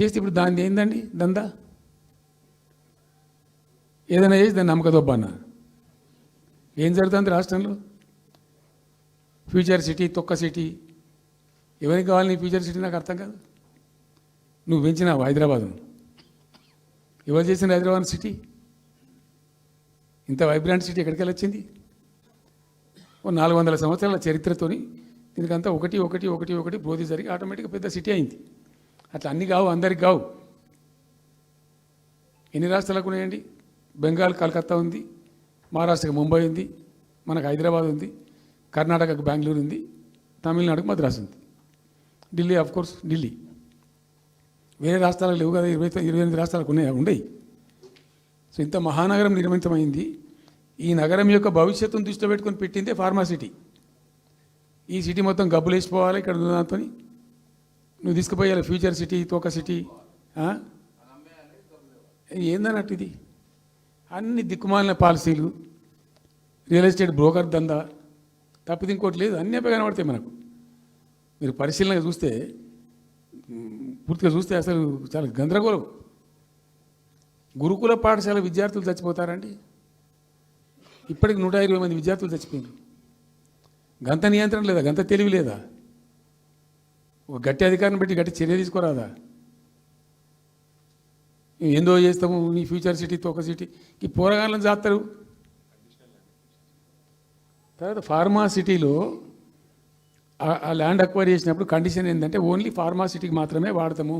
చేస్తే ఇప్పుడు దాన్ని ఏందండి దందా? ఏదైనా చేసి దాన్ని నమ్మకదొబ్బన్న. ఏం జరుగుతుంది రాష్ట్రంలో? ఫ్యూచర్ సిటీ, తొక్క సిటీ. ఎవరికి కావాలి నీ ఫ్యూచర్ సిటీ? నాకు అర్థం కాదు. నువ్వు పెంచినావు హైదరాబాద్ను. ఎవరు చేసిన హైదరాబాద్ సిటీ? ఇంత వైబ్రాంట్ సిటీ ఎక్కడికి వచ్చింది? ఓ 400 సంవత్సరాల చరిత్రతోని దీనికంతా ఒకటి ఒకటి ఒకటి ఒకటి బోధి జరిగి ఆటోమేటిక్గా పెద్ద సిటీ అయింది. అట్లా అన్నీ కావు, అందరికి కావు. ఎన్ని రాష్ట్రాలకు ఉన్నాయండి? బెంగాల్ కలకత్తా ఉంది, మహారాష్ట్రకు ముంబై ఉంది, మనకు హైదరాబాద్ ఉంది, కర్ణాటకకు బెంగళూరు ఉంది, తమిళనాడుకు మద్రాసు ఉంది, ఢిల్లీ కోర్స్ ఢిల్లీ. వేరే రాష్ట్రాలకు లేవు కదా, 28 రాష్ట్రాలకు ఉండేవి. సో ఇంత మహానగరం నిర్మితమైంది. ఈ నగరం యొక్క భవిష్యత్తును దృష్టిలో పెట్టుకొని పెట్టిందే ఫార్మా సిటీ. ఈ సిటీ మొత్తం గబ్బులు వేసిపోవాలి ఇక్కడ దాంతో. నువ్వు తీసుకుపోయాలి ఫ్యూచర్ సిటీ, తోక సిటీ. ఏందన్నట్టు ఇది? అన్ని దిక్కుమాలిన పాలసీలు, రియల్ ఎస్టేట్ బ్రోకర్ దందా తప్పితే ఇంకోటి లేదు. అన్నీ అప్పే కనబడతాయి మనకు. మీరు పరిశీలనగా చూస్తే, పూర్తిగా చూస్తే అసలు చాలా గందరగోళం. గురుకుల పాఠశాల విద్యార్థులు చచ్చిపోతారండి. ఇప్పటికి 120 మంది విద్యార్థులు చచ్చిపోయారు. గంత నియంత్రణ లేదా? గంత తెలివి లేదా? ఒక గట్టి అధికారిని బట్టి గట్టి చర్య తీసుకోరాదా? ఏందో చేస్తాము నీ ఫ్యూచర్ సిటీ, తోక సిటీ. ఈ పోరగాళ్ళని చేస్తారు. తర్వాత ఫార్మా సిటీలో ఆ ల్యాండ్ అక్వైర్ చేసినప్పుడు కండిషన్ ఏంటంటే ఓన్లీ ఫార్మా సిటీకి మాత్రమే వాడతాము.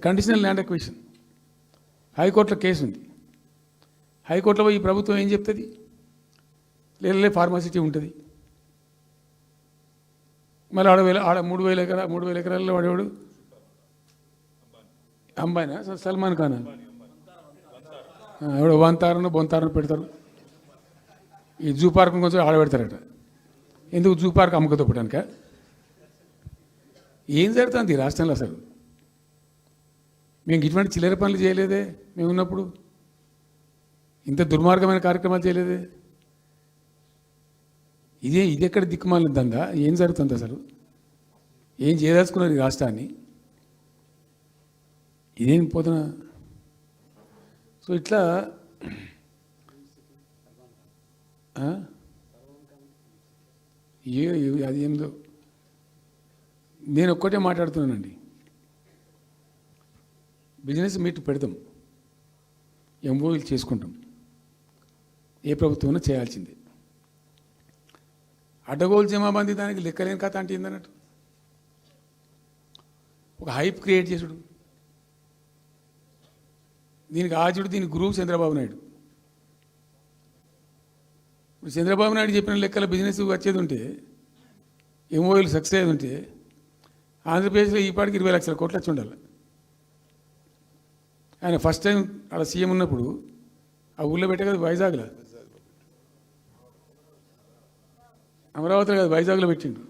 Conditional land acquisition. హైకోర్టులో కేసు ఉంది. హైకోర్టులో ఈ ప్రభుత్వం ఏం చెప్తుంది? లేలే ఫార్మా సిటీ ఉంటుంది. మళ్ళీ ఆడ 3,000 ఎకరాల్లో వాడేవాడు అంబానా, సల్మాన్ ఖాన్ ఎవడో బొంతారను పెడతారు. ఈ జూ పార్క్ కొంచెం ఆడబెడతారట. ఎందుకు? జూ పార్క్ అమ్మకతో పెట్టానుక. ఏం జరుగుతుంది ఈ రాష్ట్రంలో అసలు? మేము ఇటువంటి చిల్లర పనులు చేయలేదే మేము ఉన్నప్పుడు. ఇంత దుర్మార్గమైన కార్యక్రమాలు చేయలేదే. ఇది ఎక్కడ దిక్కుమాలిన దందా? ఏం జరుగుతుంది అసలు? ఏం చేయదలుచుకున్నారు ఈ రాష్ట్రాన్ని? ఇదేం పోతున్నా? సో ఇట్లా అది ఏందో. నేను ఒక్కటే మాట్లాడుతున్నానండి. బిజినెస్ మీట్ పెడతాం, ఎంఓయూలు చేసుకుంటాం. ఏ ప్రభుత్వం చేయాల్సిందే. అడ్డగోలు జమాబందీ దానికి లెక్కలేని కథ అంటే ఏందన్నట్టు. ఒక హైప్ క్రియేట్ చేసుడు. దీనికి ఆజుడు, దీనికి గురువు చంద్రబాబు నాయుడు. ఇప్పుడు చంద్రబాబు నాయుడు చెప్పిన లెక్కల బిజినెస్ వచ్చేది ఉంటే, ఎంఓయూలు సక్సెస్ అయ్యేది ఉంటే ఆంధ్రప్రదేశ్లో ఈ పాటికి 20 లక్షల కోట్లు వచ్చి ఉండాలి. ఆయన ఫస్ట్ టైం అలా సీఎం ఉన్నప్పుడు ఆ ఊళ్ళో పెట్టే కదా, వైజాగ్లో, అమరావతిలో కాదు వైజాగ్లో పెట్టిండు.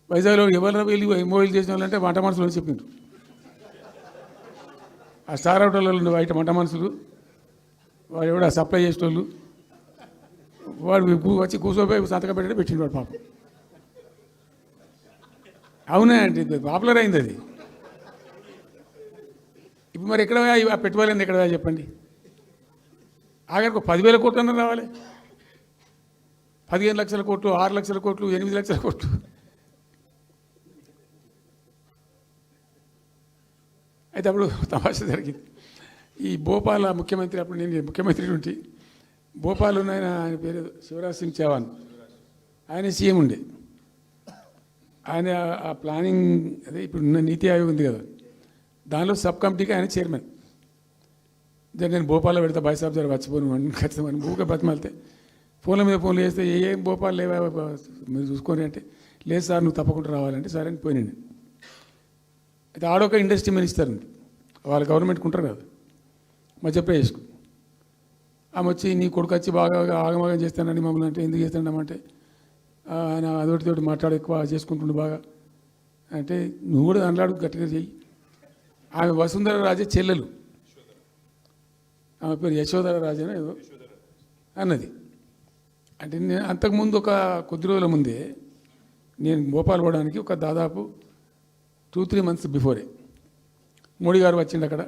వైజాగ్లో ఎవరు వెళ్ళి ఎంఓయూలు చేసిన వాళ్ళంటే వంట మనుషులు అని చెప్పిండ్రు. ఆ స్టార్ హోటల్లో ఉండే బయట వంట మనుషులు, వాడు ఎవడు సప్లై చేసేటోళ్ళు, వాడు వచ్చి కూర్చోపోయి సంతకం పెట్టే పెట్టిండు వాడు పాపం. అవునా అంటే పాపులర్ అయింది అది. ఇప్పుడు మరి ఎక్కడ ఆ పెట్టుబడి ఎక్కడ చెప్పండి? ఆఖరికి 10,000 కోట్లు అన్న రావాలి. 15 లక్షల కోట్లు, 6 లక్షల కోట్లు, 8 లక్షల కోట్లు. అయితే అప్పుడు తమాషా జరిగింది. ఈ భోపాల్ ముఖ్యమంత్రి, అప్పుడు నేను ముఖ్యమంత్రి ఉంటే, భోపాల్ ఉన్న ఆయన పేరు శివరాజ్ సింగ్ చౌహాన్, ఆయన సీఎం ఉండే. ఆయన ఆ ప్లానింగ్, అదే ఇప్పుడు నీతి ఆయోగ్ ఉంది కదా, దానిలో సబ్ కమిటీకి ఆయన చైర్మన్. నేను భోపాల్లో పెడతా బాయ్ సాబ్ జర వచ్చిపోను అని ఖచ్చితంగా ఊరికే బతిమాలితే, ఫోన్ల మీద ఫోన్లు చేస్తే ఏం భోపాల్ లేవా మీరు చూసుకొని అంటే, లేదు సార్ నువ్వు తప్పకుండా రావాలంటే సరే అని పోయినండి. అయితే ఆడొక ఇండస్ట్రీ మినిస్టర్ ఉంది, వాళ్ళ గవర్నమెంట్కి ఉంటారు కదా మధ్యప్రదేశ్కు. ఆమె వచ్చి నీ కొడుకు వచ్చి బాగా ఆగమాగం చేస్తానని మమ్మల్ని అంటే, ఎందుకు చేస్తానమ్మంటే ఆయన అదొకటితోటి మాట్లాడి ఎక్కువ చేసుకుంటుండే బాగా అంటే, నువ్వు కూడా దాంట్లో గట్టిగా చెయ్యి. ఆమె వసుంధర రాజే చెల్లెలు, ఆమె పేరు యశోధర రాజేనా ఏదో అన్నది. అంటే నేను అంతకుముందు ఒక కొద్ది రోజుల ముందే నేను భోపాల్ పోవడానికి ఒక దాదాపు 2-3 months బిఫోరే మోడీ గారు వచ్చిండు అక్కడ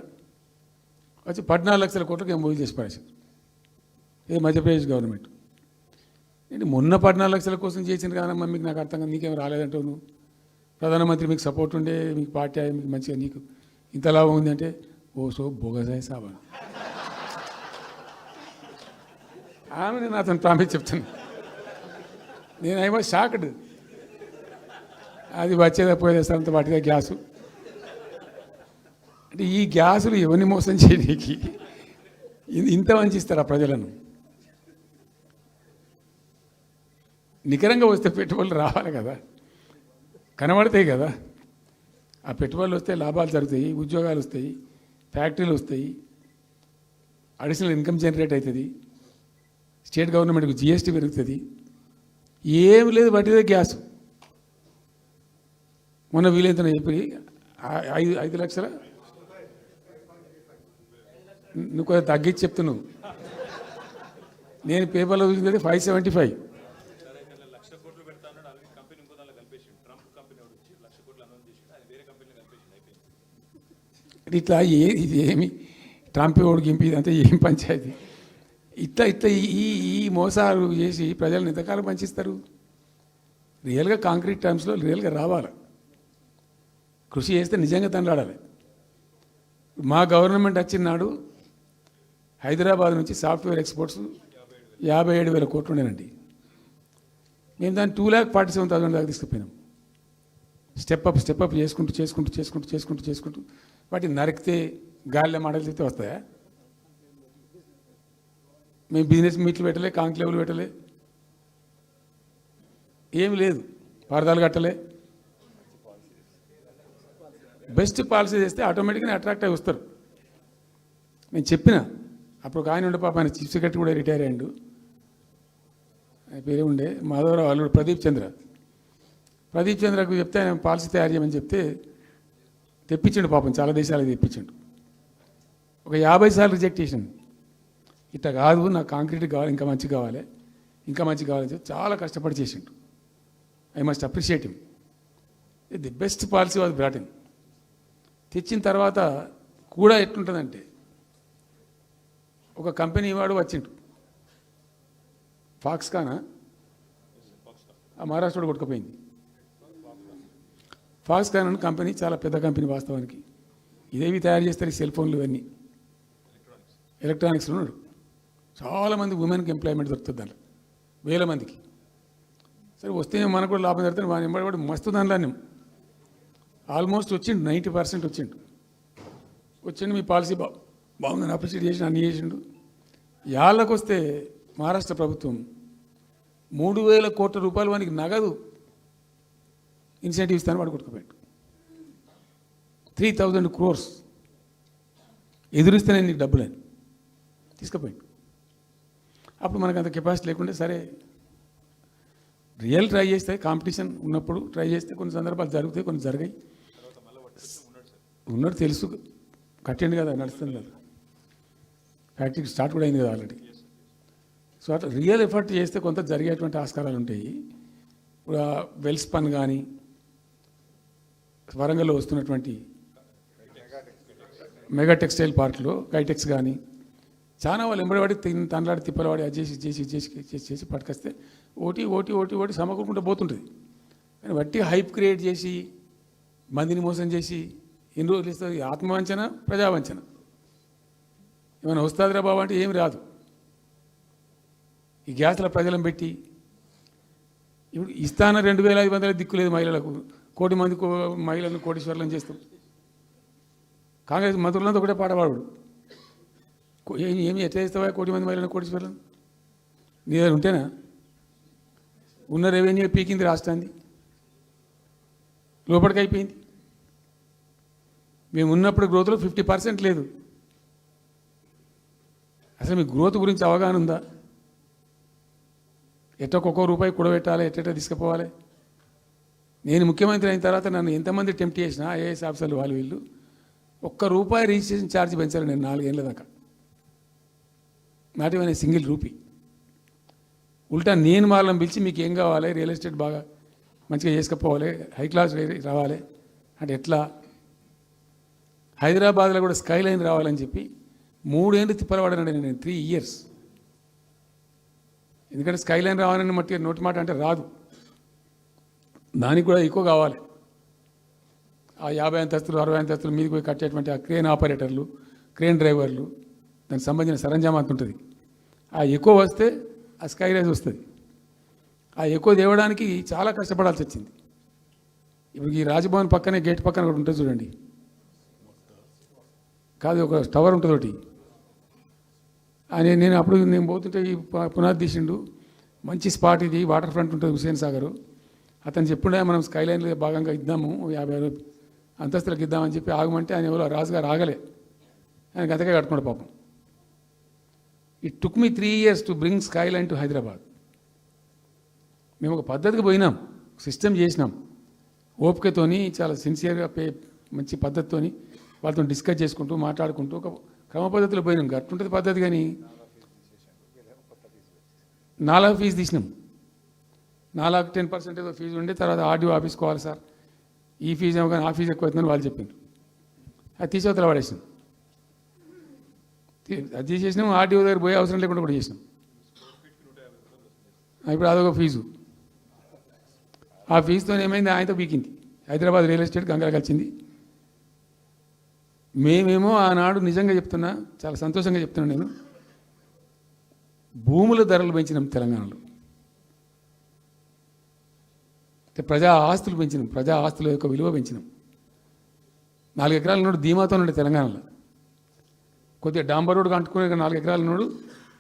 వచ్చి 14 లక్షల కోట్లకు ఎంఓయూ చేసి పారేసారు. ఇది మధ్యప్రదేశ్ గవర్నమెంట్. ఏంటి మొన్న 14 లక్షల కోసం చేసింది కాదమ్మా, మీకు నాకు అర్థం కాదు, నీకేం రాలేదంటావు నువ్వు. ప్రధానమంత్రి మీకు సపోర్ట్ ఉండే, మీకు పార్టీ మీకు మంచిగా నీకు ఇంత లాభం ఉంది అంటే ఓ సో బోగసాయి సాబా ఆమె నేను అతను ప్రామిస్ చెప్తాను. నేను ఐ వాజ్ షాక్డ్. అది వచ్చేదా పోయేదా సార్ అంత వాటిగా గ్యాసు అంటే ఈ గ్యాసులు ఎవరిని మోసం చేయడానికి ఇంత వంచిస్తారా ప్రజలను? నికరంగా వస్తే పెట్టుబడులు రావాలి కదా, కనబడతాయి కదా. ఆ పెట్టుబడులు వస్తే లాభాలు జరుగుతాయి, ఉద్యోగాలు వస్తాయి, ఫ్యాక్టరీలు వస్తాయి, అడిషనల్ ఇన్కమ్ జనరేట్ అవుతుంది, స్టేట్ గవర్నమెంట్కి జిఎస్టీ పెరుగుతుంది. ఏం లేదు, బట్టిదే గ్యాస్. మొన్న వీలైతే చెప్పి 5 లక్షల నువ్వు కొంచెం తగ్గించి చెప్తున్నావు. నేను పేపర్లో చూసింది 575. ఇట్లా ఇది ఏమి ట్రంప్ ఓడికి గింపి ఇదంతా ఏం పంచాయతీ? ఇట్లా ఇట్లా ఈ మోసాలు చేసి ప్రజలను ఎంతకాలం పంచిస్తారు? రియల్గా కాంక్రీట్ టర్మ్స్లో రియల్గా రావాలి, కృషి చేస్తే నిజంగా తండ్రాడాలి. మా గవర్నమెంట్ వచ్చిన నాడు హైదరాబాద్ నుంచి సాఫ్ట్వేర్ ఎక్స్పోర్ట్స్ 57,000 కోట్లు ఉండేనండి. మేము దాన్ని 2,47,000 దాకా తీసుకుపోయినాం. స్టెప్ అప్ చేసుకుంటూ వాటిని నరికితే గాలిలో మాటలు చెప్తే వస్తాయా? మేము బిజినెస్ మీట్లు పెట్టలే, కాంక్లేవ్లు పెట్టలే, ఏమి లేదు, పరదాలు కట్టలే. బెస్ట్ పాలసీ చేస్తే ఆటోమేటిక్గా అట్రాక్ట్ అయి వస్తారు. నేను చెప్పిన అప్పుడు ఒక ఆయన ఉండే, పాప ఆయన చీఫ్ సెక్రటరీ కూడా రిటైర్ అయ్యాడు, ఆయన పేరే ఉండే మాధవరావు అల్లుడు ప్రదీప్ చంద్రకు చెప్తే ఆయన పాలసీ తయారు చేయమని చెప్తే తెప్పించండు. పాపం చాలా దేశాలకు తెప్పించండు. ఒక 50 సార్లు రిజెక్ట్ చేసాను. ఇట్లా కాదు, నాకు కాంక్రీట్ కావాలి, ఇంకా మంచి కావాలి చెప్పి చాలా కష్టపడి చేసిండు. I must appreciate him. The best policy was brought in. తెచ్చిన తర్వాత కూడా ఎట్లుంటుందంటే, ఒక కంపెనీ వాడు వచ్చిండు, ఫాక్స్కానా, ఆ మహారాష్ట్రలో కొట్టుకుపోయింది. ఫాక్స్కాన్ అనే కంపెనీ చాలా పెద్ద కంపెనీ వాస్తవానికి. ఇదేవి తయారు చేస్తారు, ఈ సెల్ ఫోన్లు ఇవన్నీ ఎలక్ట్రానిక్స్లో ఉన్నాడు. చాలామంది ఉమెన్కి ఎంప్లాయ్మెంట్ దొరుకుతుంది దాంట్లో, 1000 మందికి. సరే వస్తే మనకు కూడా లాభం జరుగుతుంది. వాడిని ఎంబడి మస్తు దానిలో ఆల్మోస్ట్ వచ్చిండు, 90% వచ్చిండు. మీ పాలసీ బాగుందని అప్రిషియేట్ చేసి అన్ని చేసిండు. యాళ్ళకు వస్తే మహారాష్ట్ర ప్రభుత్వం 3,000 కోట్ల రూపాయలు వానికి నగదు ఇన్సెంటివ్ ఇస్తాను, వాడు కొట్టుకుపోయాడు. 3,000 crores ఎదురిస్తేనే నీకు డబ్బులు అని తీసుకుపోయాడు. అప్పుడు మనకు అంత కెపాసిటీ లేకుంటే సరే రియల్ ట్రై చేస్తే, కాంపిటీషన్ ఉన్నప్పుడు ట్రై చేస్తే కొన్ని సందర్భాలు జరుగుతాయి, కొన్ని జరిగాయి. ఉన్నట్టు తెలుసు, కట్టండి కదా, నడుస్తుంది కదా, ఫ్యాక్టరీ స్టార్ట్ కూడా అయింది కదా ఆల్రెడీ. సో అట్లా రియల్ ఎఫర్ట్ చేస్తే కొంత జరిగేటువంటి ఆస్కారాలు ఉంటాయి. ఇప్పుడు వెల్స్పన్ కానీ, వరంగల్లో వస్తున్నటువంటి మెగా టెక్స్టైల్ పార్క్లో కైటెక్స్ కానీ, చాలా వాళ్ళు ఎంబడివాడి తనలాడి తిప్పలవాడి అది చేసి పట్టుకొస్తే ఓటి సమకూరుకుంటూ పోతుంటుంది. కానీ వట్టి హైప్ క్రియేట్ చేసి మందిని మోసం చేసి ఎన్ని రోజులు ఇస్తుంది? ఆత్మవంచన, ప్రజావంచన. ఏమైనా వస్తుందిరా బాబు అంటే ఏమి రాదు. ఈ గ్యాస్ల ప్రజలను పెట్టి ఇప్పుడు ఇస్తాన 2,500 దిక్కులేదు మహిళలకు, 1 కోటి మంది మహిళలను కోటీశ్వర్లను చేస్తాం. కాంగ్రెస్ మంత్రులంతా ఒకటే పాటపాడు, ఏమి ఎట్లా చేస్తావా 1 కోటి మంది మహిళలను కోటీశ్వర్లను? నీ దగ్గర ఉంటేనా? ఉన్న రెవెన్యూ పీకింది రాష్ట్రాన్ని, లోపలికి అయిపోయింది. మేము ఉన్నప్పుడు గ్రోత్లో 50% లేదు. అసలు మీ గ్రోత్ గురించి అవగాహన ఉందా? ఒక్కొక్క రూపాయి కూడబెట్టాలి, ఎట్ట తీసుకుపోవాలి. నేను ముఖ్యమంత్రి అయిన తర్వాత నన్ను ఎంతమంది టెంప్ట్ చేసినా ఐఏఎస్ ఆఫీసర్లు వాళ్ళు వీళ్ళు, ₹1 రిజిస్ట్రేషన్ ఛార్జ్ పెంచారు నేను 4 ఏళ్ళ దాకా. Not even single rupee. ఉల్టా నేను వాళ్ళని పిలిచి మీకు ఏం కావాలి, రియల్ ఎస్టేట్ బాగా మంచిగా చేసుకుపోవాలి, హై క్లాస్ రావాలి అంటే ఎట్లా? హైదరాబాద్లో కూడా స్కై లైన్ రావాలని చెప్పి 3 ఏళ్ళు తిప్పలవాడనండి నేను, 3 years. ఎందుకంటే స్కై లైన్ రావాలని మట్టి నోటి మాట అంటే రాదు, దానికి కూడా ఎక్కువ కావాలి. ఆ 50 అంతస్తులు 60 అంతస్తులు మీదకి పోయి కట్టేటువంటి ఆ క్రేన్ ఆపరేటర్లు, క్రేన్ డ్రైవర్లు, దానికి సంబంధించిన సరంజామా అంత ఉంటుంది. ఆ ఎక్కువ వస్తే ఆ స్కై రైజ్ వస్తుంది. ఆ ఎక్కువ తేవడానికి చాలా కష్టపడాల్సి వచ్చింది. ఇప్పుడు ఈ రాజభవన్ పక్కనే గేట్ పక్కన ఒకటి ఉంటుంది చూడండి, కాదు ఒక టవర్ ఉంటుంది ఒకటి. నేను అప్పుడు నేను పోతుంటే ఈ పునాది తీసిండు, మంచి స్పాట్ ఇది, వాటర్ ఫ్రంట్ ఉంటుంది హుస్సేన్ సాగర్. అతను చెప్పుండే మనం స్కై లైన్లో భాగంగా ఇద్దాము, 50 అంతస్తులకు ఇద్దామని చెప్పి ఆగమంటే ఆయన ఎవరో రాజుగారు ఆగలే, ఆయన గతకే కట్టుకోండి పాపం. It took me 3 years to bring sky line to Hyderabad. మేము ఒక పద్ధతికి పోయినాం, సిస్టమ్ చేసినాం, ఓపికతోని చాలా సిన్సియర్గా మంచి పద్ధతితోని వాళ్ళతో డిస్కస్ చేసుకుంటూ మాట్లాడుకుంటూ ఒక క్రమ పద్ధతిలో పోయినాం. గట్టుంటుంది పద్ధతి. కానీ 4 ఫీజు తీసినాం, 4 10% ఏదో ఫీజు ఉండే. తర్వాత ఆర్డీఓ ఆఫీస్కి పోవాలి సార్, ఈ ఫీజు ఏమో కానీ ఆ ఫీజు ఎక్కువ అవుతుందని వాళ్ళు చెప్పిండ్రు. అది తీసేవతల పడేసినాం. అది తీసేసినాం, ఆర్డీఓ దగ్గర పోయే అవసరం లేకుండా కూడా చేసినాం. ఇప్పుడు అదొక ఫీజు. ఆ ఫీజుతో ఏమైంది, ఆయనతో బీకింది. హైదరాబాద్ రియల్ ఎస్టేట్ గంగలు కలిసింది. మేమేమో ఆనాడు నిజంగా చెప్తున్నా, చాలా సంతోషంగా చెప్తున్నాను నేను, భూముల ధరలు పెంచినాం తెలంగాణలో. ప్రజా ఆస్తులు పెంచినాం, ప్రజా ఆస్తుల యొక్క విలువ పెంచినాం. 4 ఎకరాల నోడు ధీమాతో ఉండే తెలంగాణలో. కొద్దిగా డాంబర్ రోడ్డు అంటుకునే 4 ఎకరాల నోడు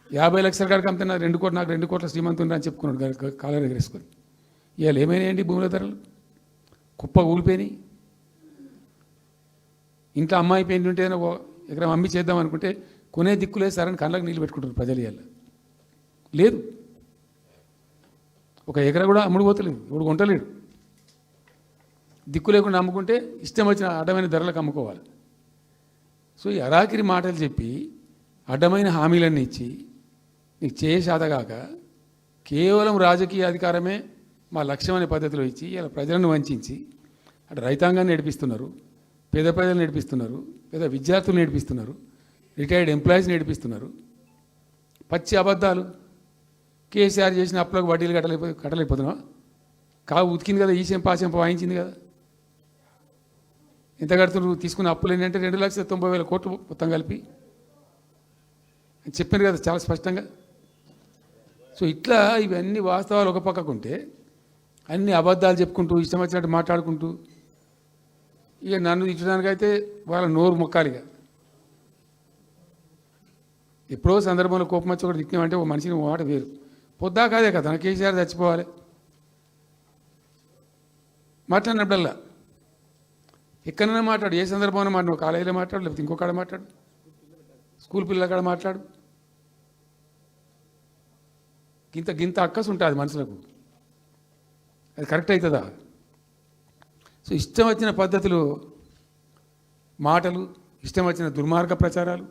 50 లక్షల కాడికి అమ్ముతున్నా, 2 కోట్లు, నాకు 2 కోట్ల శ్రీమంతుని అని చెప్పుకున్నాడు కాలర్ ఎగరేసుకొని. ఇవాళ ఏమైనాయండి భూముల ధరలు? కుప్ప ఊలిపోయినాయి. ఇంట్లో అమ్మాయి పెయింట్ ఉంటే ఎకరం అమ్మి చేద్దాం అనుకుంటే కొనే దిక్కులేదు సార్ అని కళ్ళకు నీళ్ళు పెట్టుకుంటారు ప్రజలు. ఇవాళ లేదు, ఒక ఎకరా కూడా అమ్ముడు పోతలేదు, ఇప్పుడు కొంటలేడు. దిక్కు లేకుండా అమ్ముకుంటే ఇష్టం వచ్చిన అడ్డమైన ధరలకు అమ్ముకోవాలి. సో ఈ అరాకిరి మాటలు చెప్పి అడ్డమైన హామీలన్నీ ఇచ్చి నీకు చేసాదగాక కేవలం రాజకీయ అధికారమే మా లక్ష్యం అనే పద్ధతిలో ఇచ్చి ఇలా ప్రజలను వంచి అటు రైతాంగాన్ని నడిపిస్తున్నారు, పేద ప్రజలు నడిపిస్తున్నారు, పేద విద్యార్థులు నడిపిస్తున్నారు, రిటైర్డ్ ఎంప్లాయీస్ నడిపిస్తున్నారు. పచ్చి అబద్ధాలు. కేసీఆర్ చేసిన అప్పులకు వడ్డీలు కట్టలేకపోతున్నావా? కావు ఉతికింది కదా, ఈ చెంప ఆ చెంప వాయించింది కదా. ఎంత కడుతున్నారు? తీసుకున్న అప్పులు ఏంటంటే 2,90,000 కోట్లు మొత్తం కలిపి చెప్పారు కదా చాలా స్పష్టంగా. సో ఇట్లా ఇవన్నీ వాస్తవాలు ఒక పక్కకుంటే అన్ని అబద్ధాలు చెప్పుకుంటూ ఇష్టం వచ్చినట్టు మాట్లాడుకుంటూ ఇక నన్ను తిట్టడానికైతే వాళ్ళ నోరు మొక్కాలిగా. ఎప్పుడో సందర్భంలో కోపం వచ్చి ఒకటి తిట్టినామంటే ఒక మనిషిని మాట వేరు. పొద్దా కాదే కదా తన కేసీఆర్ చచ్చిపోవాలి మాట్లాడినప్పుడల్లా. ఎక్కడైనా మాట్లాడు, ఏ సందర్భంలో మాట్లాడు, కాలేజీలో మాట్లాడు, లేకపోతే ఇంకొకడ మాట్లాడు, స్కూల్ పిల్లల కాడ మాట్లాడు. గింత అక్కసు ఉంటుంది మనుషులకు. అది కరెక్ట్ అవుతుందా? సో ఇష్టం వచ్చిన పద్ధతులు, మాటలు, ఇష్టం వచ్చిన దుర్మార్గ ప్రచారాలు,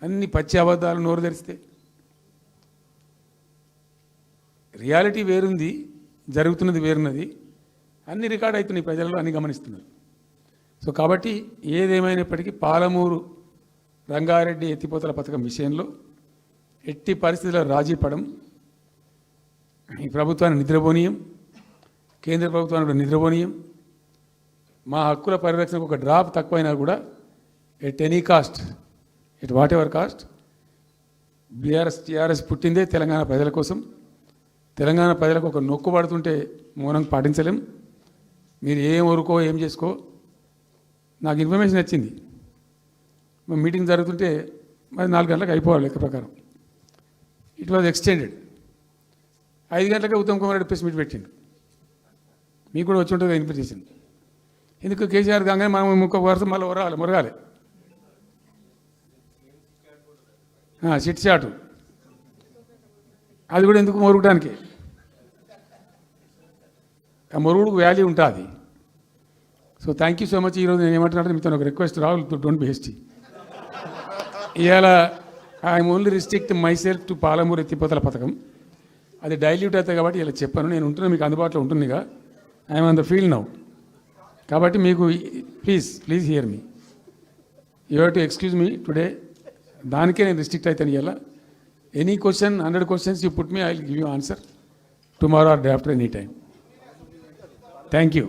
అన్ని పచ్చి అబద్ధాలు నోరు తెరిస్తే. రియాలిటీ వేరుంది, జరుగుతున్నది వేరున్నది, అన్ని రికార్డ్ అవుతున్నాయి, ప్రజలలో అన్ని గమనిస్తున్నారు. సో కాబట్టి ఏదేమైనప్పటికీ పాలమూరు రంగారెడ్డి ఎత్తిపోతల పథకం విషయంలో ఎట్టి పరిస్థితుల్లో రాజీ పడం. ఈ ప్రభుత్వాన్ని నిద్రపోనీయం, కేంద్ర ప్రభుత్వాన్ని కూడా నిద్రపోనీయం. మా హక్కుల పరిరక్షణకు ఒక డ్రాప్ తక్కువైనా కూడా at any cost, at whatever cost, TRS పుట్టిందే తెలంగాణ ప్రజల కోసం. తెలంగాణ ప్రజలకు ఒక నొక్కు పడుతుంటే మౌనం పాటించలేం. మీరు ఏం ఊరుకో ఏం చేసుకో. నాకు ఇన్ఫర్మేషన్ వచ్చింది, మీటింగ్ జరుగుతుంటే మరి 4 గంటలకు అయిపోవాలి లెక్క ప్రకారం. It was extended. 5 గంటలకే ఉత్తమ్ కుమార్ రెడ్డి ప్రెస్ మీట్ పెట్టిండు. మీకు కూడా వచ్చి ఉంటుంది ఇన్ఫర్మేషన్. ఎందుకు కేసీఆర్ కాగానే మనం ఇంకొక వరుస మళ్ళీ మొరగాలి. చిట్ చాటు అది కూడా ఎందుకు మొరగడానికి? ఆ మొరుగుడుకు వాల్యూ ఉంటుంది. So thank you so much. ఈరోజు నేను ఏమంటున్నాను, మీతో ఒక request, Rahul don't be hasty. ఇవాళ I'm only restrict my self to Palamuru ఎత్తిపోతల పథకం. అది డైల్యూట్ అవుతుంది కాబట్టి ఇలా చెప్పాను. నేను ఉంటున్నా, మీకు అందుబాటులో ఉంటుందిగా. I'm on the field now. కాబట్టి మీకు please here me. You have to excuse me today. దానికే నేను రిస్ట్రిక్ట్ అవుతాను ఇలా. Any question 100 questions you put me, I will give you answer tomorrow or day after, any time. Thank you.